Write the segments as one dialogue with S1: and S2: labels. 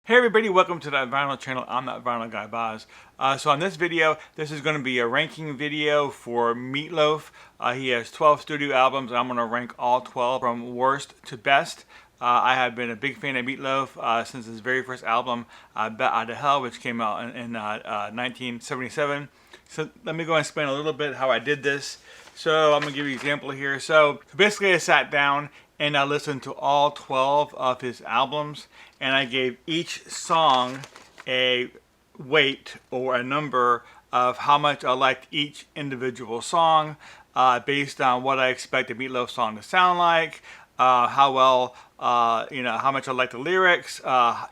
S1: Hey everybody, welcome to that vinyl channel. I'm that vinyl guy Boz. So on this video, this is going to be a ranking video for Meatloaf. He has 12 studio albums, and I'm going to rank all 12 from worst to best. I have been a big fan of Meatloaf since his very first album, Bet Out of Hell, which came out in 1977. So let me go and explain a little bit how I did this. So I'm going to give you an example here. So basically I sat down and I listened to all 12 of his albums, and I gave each song a weight or a number of how much I liked each individual song based on what I expect a Meatloaf song to sound like, how well, how much I like the lyrics, how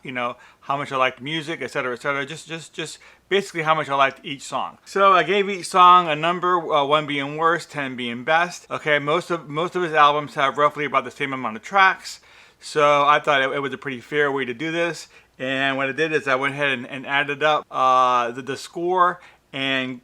S1: much I like the music, etc., etc. Just basically how much I liked each song. So I gave each song a number, 1 being worst, 10 being best. Okay, most of his albums have roughly about the same amount of tracks, so I thought it was a pretty fair way to do this. And what I did is I went ahead and added up the score and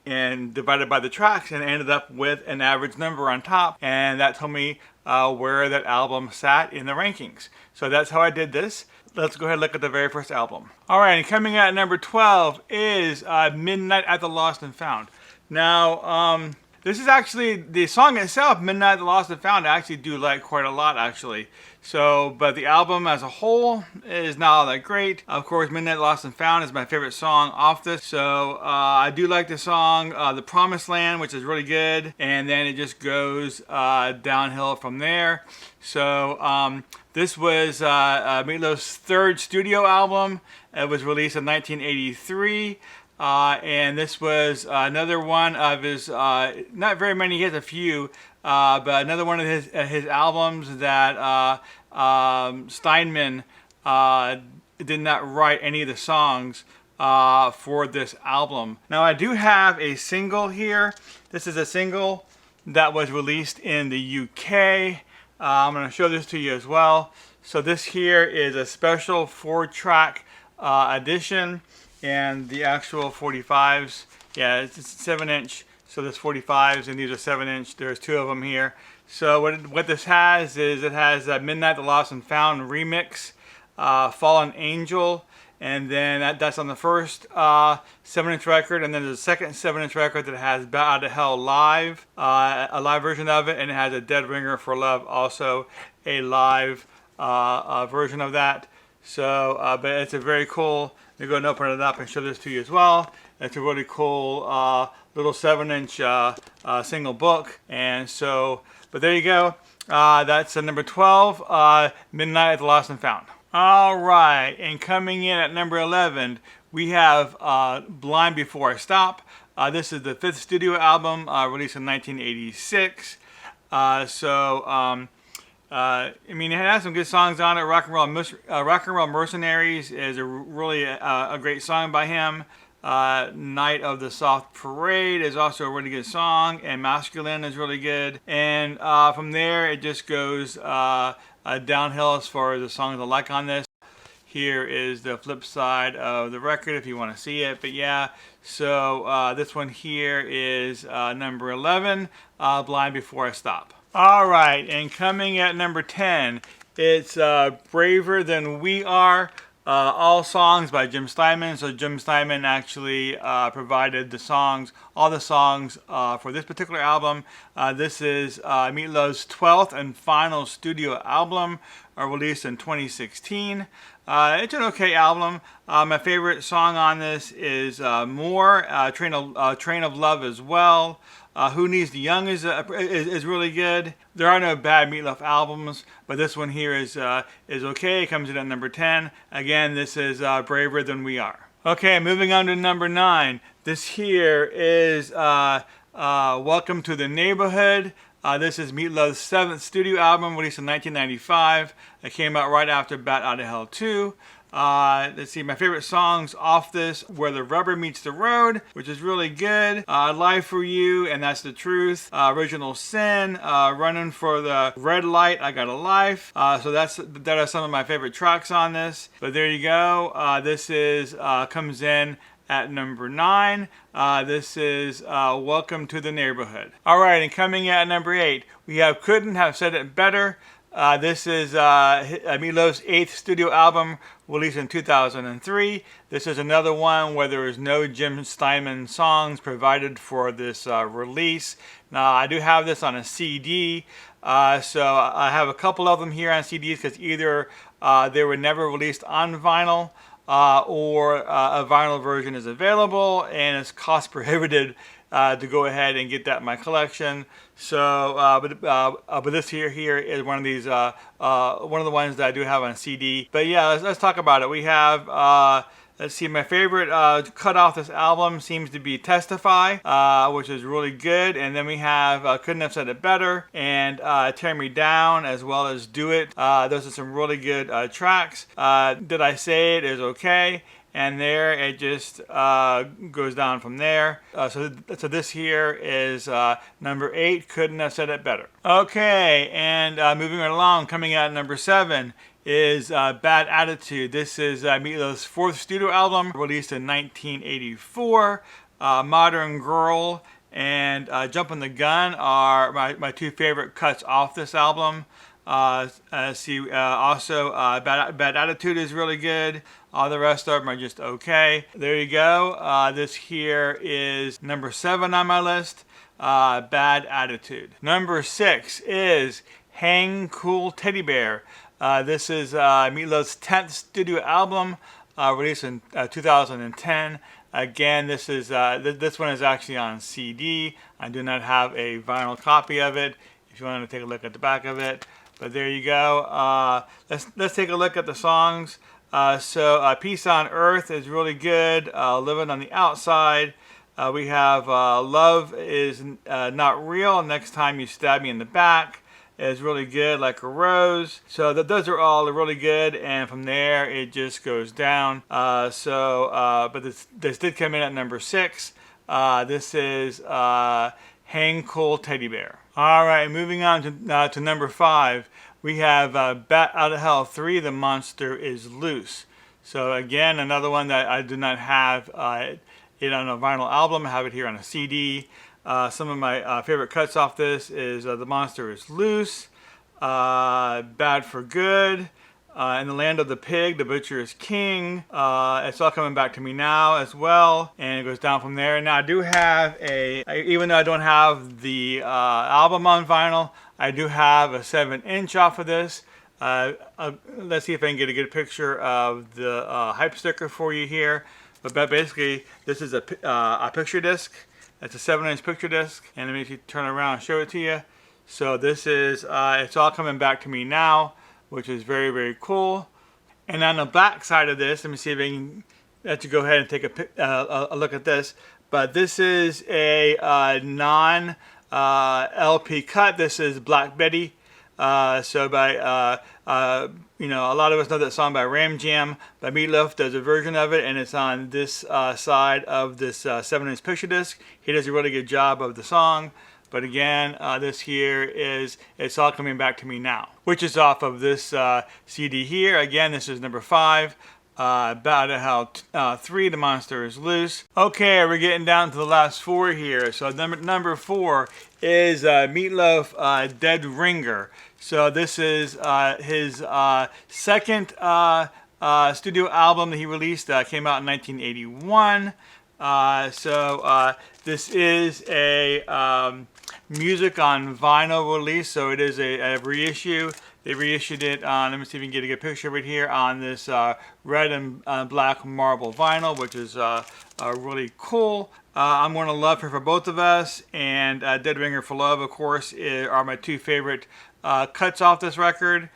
S1: divided by the tracks, and ended up with an average number on top, and that told me where that album sat in the rankings. So that's how I did this. Let's go ahead and look at the very first album. Alright, and coming at number 12 is Midnight at the Lost and Found. Now, this is actually, the song itself, Midnight at the Lost and Found, I actually do like quite a lot, actually. So, but the album as a whole is not all that great. Of course, Midnight Lost and Found is my favorite song off this. So, I do like the song The Promised Land, which is really good. And then it just goes downhill from there. So, this was Meatloaf's third studio album. It was released in 1983. And this was another one of his, not very many, he has a few, but another one of his albums that Steinman did not write any of the songs for this album. Now I do have a single here. This is a single that was released in the UK. I'm going to show this to you as well. So this here is a special 4-track edition. And the actual 45s, yeah, it's 7-inch. So there's 45s, and these are 7-inch. There's 2 of them here. So what this has is it has Midnight the Lost and Found remix, Fallen Angel, and then that's on the first 7-inch record. And then there's a second 7-inch record that has Bet Out of Hell live, a live version of it, and it has a Dead Ringer for Love, also a live version of that. So, but it's a very cool. Let me go and open it up and show this to you as well. It's a really cool little 7-inch single book. And so, but there you go. That's number 12, Midnight at the Lost and Found. All right, and coming in at number 11, we have Blind Before I Stop. This is the 5th studio album, released in 1986. I mean, it has some good songs on it. Rock and Roll Mercenaries is really a great song by him. Night of the Soft Parade is also a really good song, and Masculine is really good. And from there, it just goes downhill as far as the songs I like on this. Here is the flip side of the record if you want to see it. But yeah, so this one here is number 11, Blind Before I Stop. All right, and coming at number 10, it's Braver Than We Are, all songs by Jim Steinman. So Jim Steinman actually provided the songs, all the songs for this particular album. This is Meatloaf's 12th and final studio album, released in 2016. It's an okay album. My favorite song on this is More, Train of Love as well. Who Needs the Young is really good. There are no bad Meatloaf albums, but this one here is okay. It comes in at number 10. Again, this is Braver Than We Are. Okay, moving on to number 9. This here is Welcome to the Neighborhood. This is Meatloaf's 7th studio album, released in 1995. It came out right after Bat Out of Hell 2. Let's see, my favorite songs off this, Where the Rubber Meets the Road, which is really good. Live for You, and That's the Truth. Original Sin, Running for the Red Light, I Got a Life. So that are some of my favorite tracks on this. But there you go. This is comes in at number 9. This is Welcome to the Neighborhood. All right, and coming at number 8, we have Couldn't Have Said It Better. This is Meatloaf's 8th studio album, released in 2003. This is another one where there is no Jim Steinman songs provided for this release. Now, I do have this on a CD, so I have a couple of them here on CDs because either they were never released on vinyl, or a vinyl version is available and it's cost prohibitive to go ahead and get that in my collection. So, but this here is one of these, one of the ones that I do have on CD. But yeah, let's talk about it. We have, let's see, my favorite cut off this album seems to be Testify, which is really good. And then we have Couldn't Have Said It Better and Tear Me Down, as well as Do It. Those are some really good tracks. Did I Say It is okay. And there it just goes down from there. So this here is number 8, Couldn't Have Said It Better. Okay, and moving right along, coming out at number 7 is Bad Attitude. This is Meatloaf's 4th studio album, released in 1984. Modern Girl and Jumpin' the Gun are my 2 favorite cuts off this album. Also, Bad Attitude is really good. All the rest of them are just okay. There you go. This here is number 7 on my list, Bad Attitude. Number 6 is Hang Cool Teddy Bear. This is Meatloaf's 10th studio album, released in 2010. Again, this one is actually on CD. I do not have a vinyl copy of it, if you wanted to take a look at the back of it. But there you go. Let's take a look at the songs. Peace on Earth is really good. Living on the Outside. We have Love is Not Real. Next Time You Stab Me in the Back is really good, Like a Rose. So those are all really good, and from there it just goes down. But this did come in at number 6. This is Hang Cool Teddy Bear. All right, moving on to number 5. We have Bat Out of Hell 3, The Monster is Loose. So again, another one that I do not have it on a vinyl album. I have it here on a CD. Some of my favorite cuts off this is The Monster is Loose, Bad for Good, In the Land of the Pig, The Butcher is King. It's All Coming Back to Me Now as well, and it goes down from there. Now I do have even though I don't have the album on vinyl, I do have a 7-inch off of this. Let's see if I can get a good picture of the hype sticker for you here. But basically, this is a picture disc. It's a 7-inch picture disc, and let me turn around and show it to you. So this is It's All Coming Back to Me Now, which is very, very cool. And on the back side of this, let me see if I can let you go ahead and take a look at this. But this is a non LP cut. This is Black Betty. So by a lot of us know that song by Ram Jam, by Meatloaf does a version of it, and it's on this side of this 7-inch picture disc. He does a really good job of the song. But again, this here is It's All Coming Back to Me Now, which is off of this CD here. Again, this is number 5. Bat Out of Hell 3, The Monster is Loose. Okay, we're getting down to the last 4 here. So number 4 is Meatloaf, Dead Ringer. So this is his 2nd studio album that he released. Came out in 1981. This is a music on vinyl release, so it is a reissue. They reissued it on, let me see if we can get a good picture of it here, on this red and black marble vinyl, which is really cool. I'm going to Love Her for Both of Us and Dead Ringer for Love, of course, are my 2 favorite cuts off this record.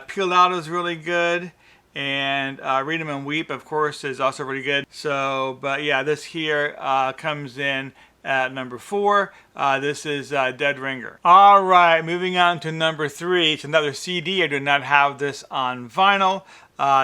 S1: Peel Out is really good, and Read 'Em and Weep, of course, is also really good. So, but yeah, this here comes in at number 4. This is Dead Ringer. All right, moving on to number 3. It's another CD. I do not have this on vinyl.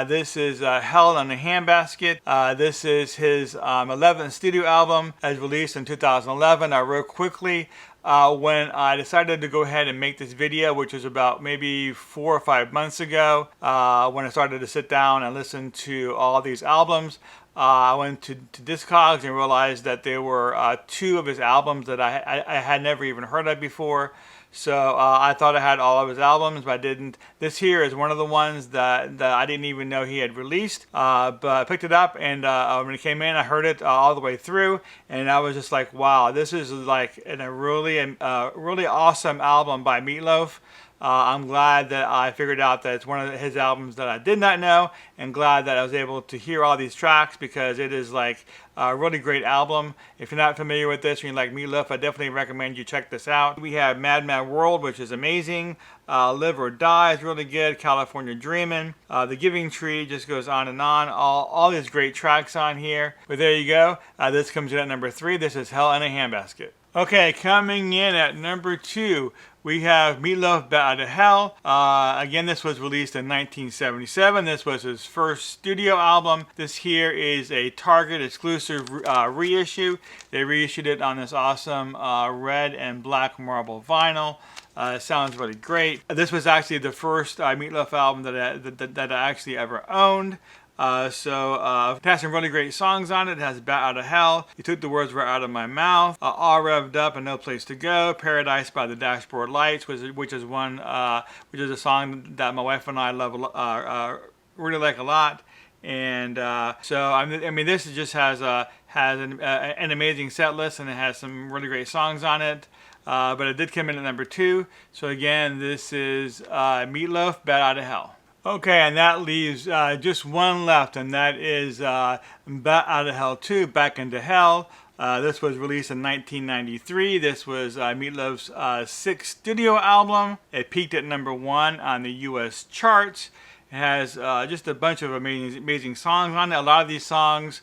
S1: This is Held on a Handbasket. This is his 11th studio album, as released in 2011. Real quickly, when I decided to go ahead and make this video, which was about maybe 4 or 5 months ago, when I started to sit down and listen to all these albums, I went to Discogs and realized that there were 2 of his albums that I had never even heard of before. So I thought I had all of his albums, but I didn't. This here is one of the ones that I didn't even know he had released. But I picked it up, and when it came in, I heard it all the way through, and I was just like, wow, this is like a really awesome album by Meatloaf. I'm glad that I figured out that it's one of his albums that I did not know, and glad that I was able to hear all these tracks, because it is like a really great album. If you're not familiar with this and you like Meatloaf, I definitely recommend you check this out. We have Mad Mad World, which is amazing. Live or Die is really good. California Dreamin'. The Giving Tree just goes on and on. All these great tracks on here. But there you go. This comes in at number 3. This is Hell in a Handbasket. Okay, coming in at number 2, we have Meatloaf, Bat Out of Hell. Again, this was released in 1977. This was his first studio album. This here is a Target exclusive reissue. They reissued it on this awesome red and black marble vinyl. It sounds really great. This was actually the first Meatloaf album that I actually ever owned. It has some really great songs on it. It has Bat Out of Hell, You Took the Words Right Out of My Mouth, All Revved Up and No Place to Go, Paradise by the Dashboard Lights, which is a song that my wife and I really like a lot. And this just has an amazing set list, and it has some really great songs on it. But it did come in at number 2. So again, this is Meatloaf, Bat Out of Hell. Okay, and that leaves just one left, and that is Bat Out of Hell 2, Back into Hell. This was released in 1993. This was Meatloaf's 6th studio album. It peaked at number 1 on the U.S. charts. It has just a bunch of amazing songs on it. A lot of these songs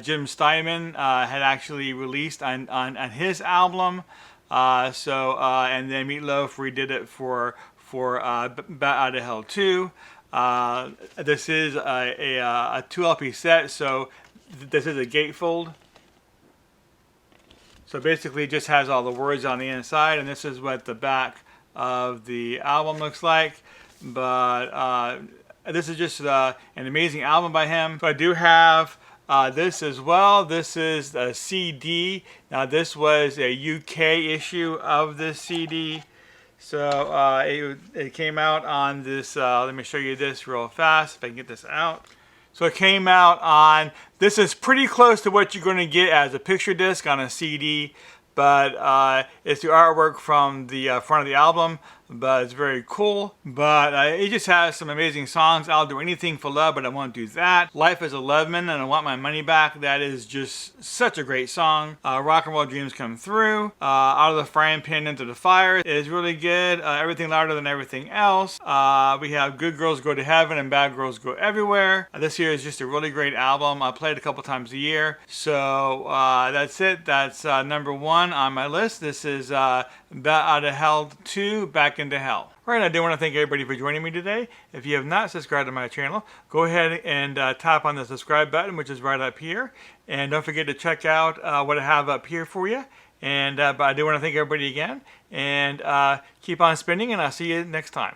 S1: Jim Steinman had actually released on his album. And then Meatloaf redid it for Bat Out of Hell 2. This is a 2 LP set, so this is a gatefold. So basically it just has all the words on the inside, and this is what the back of the album looks like. But this is just an amazing album by him. So I do have this as well. This is a CD. Now this was a UK issue of this CD. So it came out on this, let me show you this real fast if I can get this out. So it came out on, this is pretty close to what you're going to get as a picture disc on a CD, but it's the artwork from the front of the album, but it's very cool. But it just has some amazing songs. I'll Do Anything for Love, but I won't do that. Life is a Lemon, and I Want My Money Back. That is just such a great song. Rock and Roll Dreams Come Through. Out of the Frying Pan Into the Fire is really good. Everything Louder Than Everything Else. We have Good Girls Go to Heaven and Bad Girls Go Everywhere. This here is just a really great album. I play it a couple times a year. So that's it. That's number 1 on my list. This is Bat Out of Hell 2, Back into Hell. All right, I do want to thank everybody for joining me today. If you have not subscribed to my channel, go ahead and tap on the subscribe button, which is right up here. And don't forget to check out what I have up here for you. And but I do want to thank everybody again. And keep on spinning, and I'll see you next time.